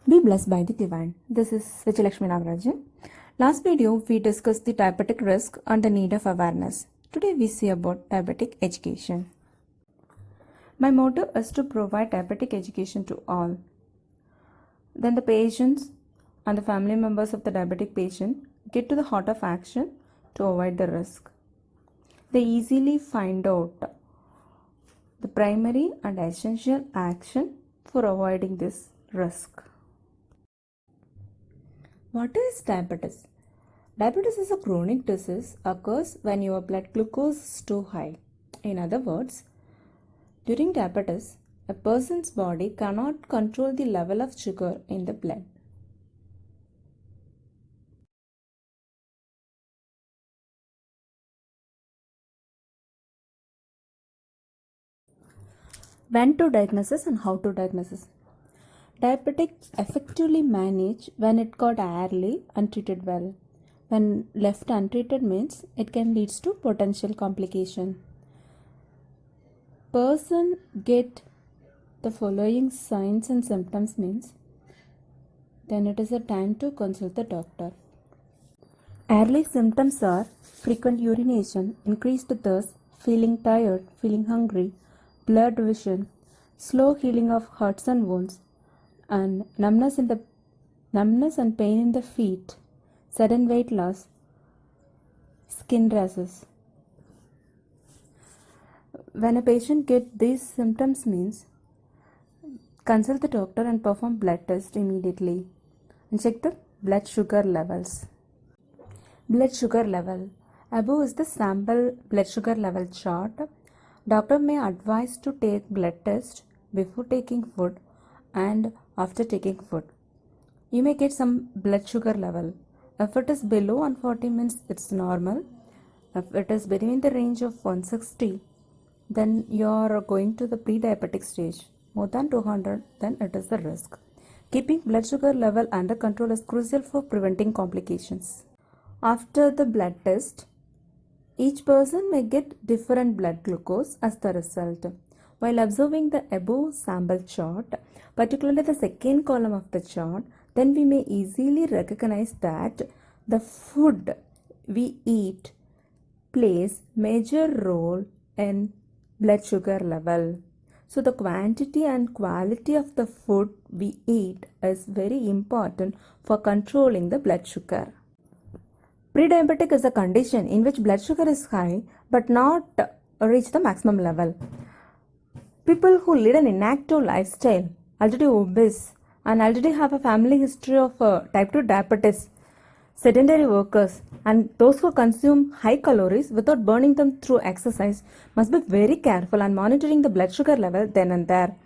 Be blessed by the divine. This is Vijayalakshmi Nagarajan. Last video we discussed the diabetic risk and the need of awareness. Today we see about diabetic education. My motto is to provide diabetic education to all. Then the patients and the family members of the diabetic patient get to the heart of action to avoid the risk. They easily find out the primary and essential action for avoiding this risk. What is diabetes? Diabetes is a chronic disease occurs when your blood glucose is too high. In other words, during diabetes, a person's body cannot control the level of sugar in the blood. When to diagnosis and how to diagnosis. Diabetics effectively manage when it got early and treated well. When left untreated means it can lead to potential complication. Person get the following signs and symptoms means then it is a time to consult the doctor. Early symptoms are frequent urination, increased thirst, feeling tired, feeling hungry, blurred vision, slow healing of hurts and wounds, and numbness and pain in the feet, sudden weight loss, skin rashes. When a patient gets these symptoms means consult the doctor and perform blood test immediately and check the blood sugar levels. Blood sugar level. Above is the sample blood sugar level chart. Doctor may advise to take blood test before taking food and after taking food. You may get some blood sugar level. If it is below 140 means it's normal. If it is between the range of 160, then you are going to the pre-diabetic stage. More than 200, then it is the risk. Keeping blood sugar level under control is crucial for preventing complications. After the blood test, each person may get different blood glucose as the result. While observing the above sample chart, particularly the second column of the chart, then we may easily recognize that the food we eat plays major role in blood sugar level. So the quantity and quality of the food we eat is very important for controlling the blood sugar. Pre-diabetic is a condition in which blood sugar is high but not reach the maximum level. People who lead an inactive lifestyle, already obese, and already have a family history of type 2 diabetes, sedentary workers, and those who consume high calories without burning them through exercise must be very careful and monitoring the blood sugar level then and there.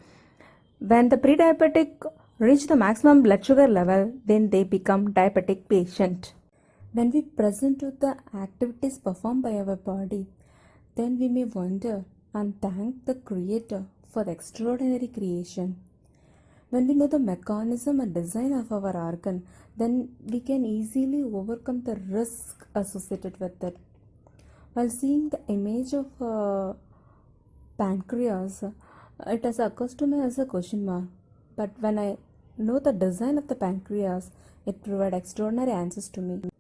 When the pre-diabetic reach the maximum blood sugar level, then they become diabetic patient. When we present to the activities performed by our body, then we may wonder and thank the Creator for the extraordinary creation. When we know the mechanism and design of our organ, then we can easily overcome the risk associated with it. While seeing the image of pancreas, it has occurred to me as a question mark. But when I know the design of the pancreas, it provides extraordinary answers to me.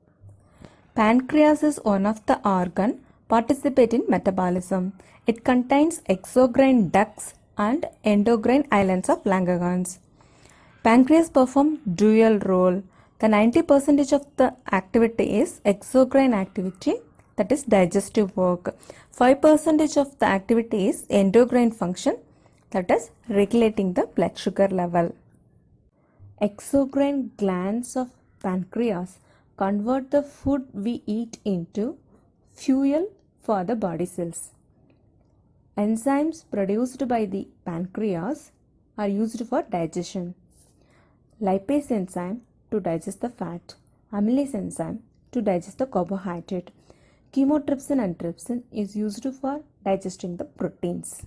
Pancreas is one of the organ participate in metabolism. It contains exocrine ducts and endocrine islands of Langerhans. Pancreas perform dual role. The 90% of the activity is exocrine activity, that is digestive work. 5% of the activity is endocrine function, that is regulating the blood sugar level. Exocrine glands of pancreas convert the food we eat into fuel for the body cells. Enzymes produced by the pancreas are used for digestion. Lipase enzyme to digest the fat, amylase enzyme to digest the carbohydrate. Chymotrypsin and trypsin is used for digesting the proteins.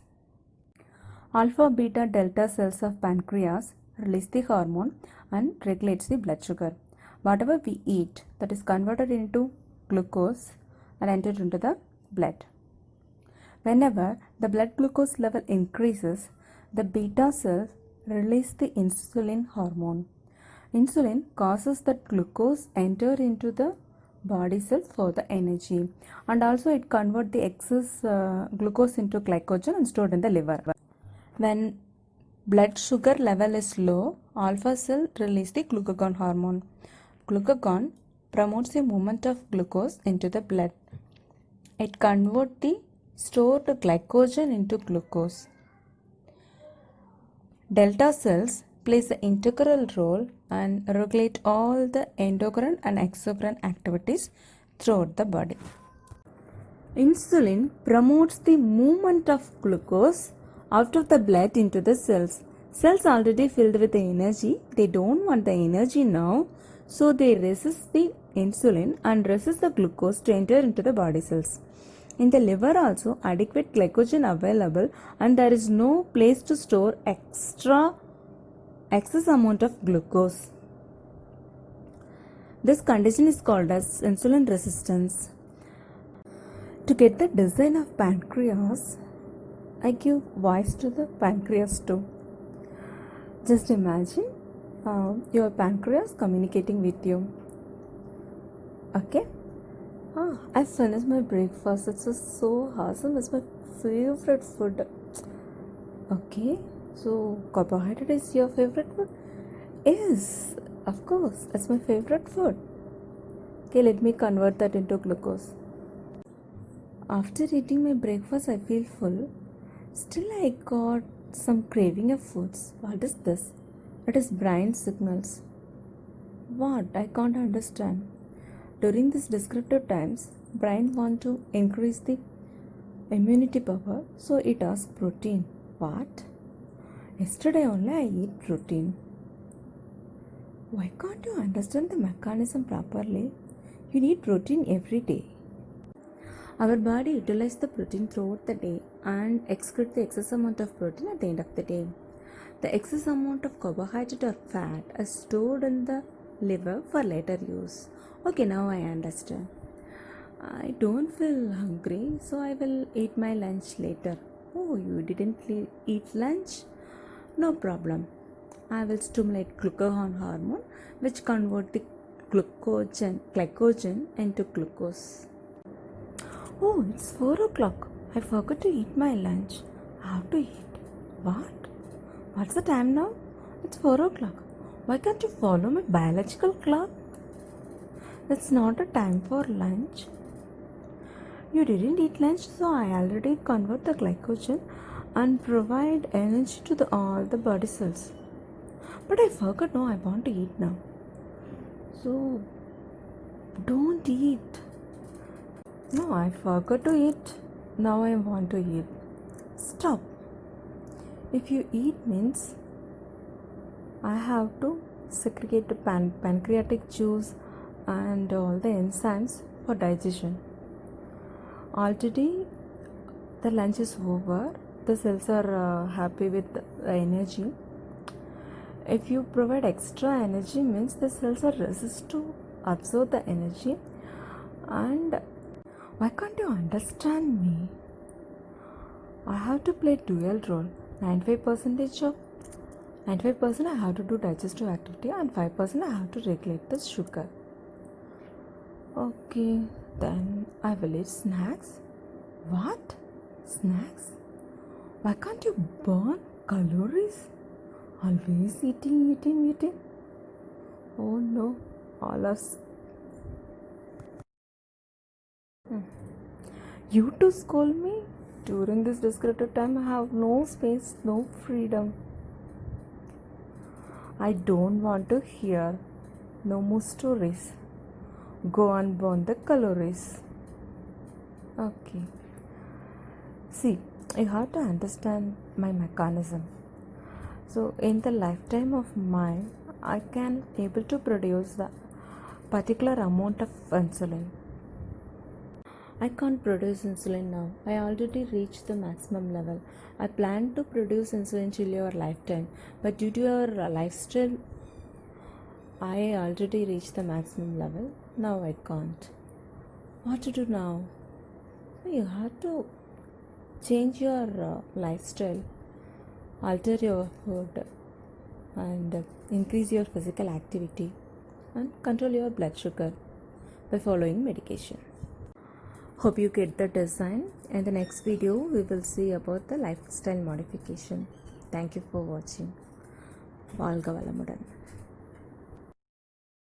Alpha, beta, delta cells of pancreas release the hormone and regulates the blood sugar. Whatever we eat, that is converted into glucose and entered into the blood. Whenever the blood glucose level increases, the beta cells release the insulin hormone. Insulin causes that glucose enter into the body cells for the energy, and also it convert the excess glucose into glycogen and stored in the liver. When blood sugar level is low, alpha cell release the glucagon hormone. Glucagon promotes the movement of glucose into the blood. It converts the stored glycogen into glucose. Delta cells plays an integral role and regulate all the endocrine and exocrine activities throughout the body. Insulin promotes the movement of glucose out of the blood into the cells. Cells already filled with energy, they don't want the energy now, so they resist the insulin and resist the glucose to enter into the body cells. In the liver also adequate glycogen available and there is no place to store excess amount of glucose. This condition is called as insulin resistance. To get the design of pancreas, I give voice to the pancreas too. Just imagine your pancreas communicating with you. Okay? I finished my breakfast. It's just so awesome. It's my favorite food. Okay, so carbohydrate is your favorite food? Yes, of course, it's my favorite food. Okay, let me convert that into glucose. After eating my breakfast, I feel full. Still, I got some craving of foods. What is this? It is brain signals. What? I can't understand. During these descriptive times, brain want to increase the immunity power, so it asks protein. What? Yesterday only I eat protein. Why can't you understand the mechanism properly? You need protein every day. Our body utilizes the protein throughout the day and excrete the excess amount of protein at the end of the day. The excess amount of carbohydrate or fat is stored in the liver for later use. Okay, now I understand. I don't feel hungry, so I will eat my lunch later. Oh, you didn't eat lunch? No problem. I will stimulate glucagon hormone, which convert the glycogen into glucose. Oh, it's 4 o'clock. I forgot to eat my lunch. I have to eat. What? What's the time now? It's 4 o'clock. Why can't you follow my biological clock? It's not a time for lunch. You didn't eat lunch, so I already convert the glycogen and provide energy to all the body cells. But I forgot, no, I want to eat now. So, don't eat. No, I forgot to eat. Now I want to eat. Stop. If you eat means I have to secrete the pancreatic juice and all the enzymes for digestion. Already the lunch is over. The cells are happy with the energy. If you provide extra energy means the cells are resist to absorb the energy. And why can't you understand me? I have to play dual role. 95% I have to do digestive activity and 5% I have to regulate the sugar. Okay, then I will eat snacks. What? Snacks? Why can't you burn calories? Always eating. Oh no, all us. You to scold me? During this descriptive time, I have no space, no freedom. I don't want to hear. No more stories. Go and burn the calories. Okay. See, you have to understand my mechanism. So, in the lifetime of mine, I can able to produce the particular amount of insulin. I can't produce insulin now. I already reached the maximum level. I plan to produce insulin till your lifetime, but due to your lifestyle, I already reached the maximum level. Now I can't. What to do now? You have to change your lifestyle, alter your food, and increase your physical activity, and control your blood sugar by following medication. Hope you get the design. In the next video, we will see about the lifestyle modification. Thank you for watching. வாழ்க வளமுடன்.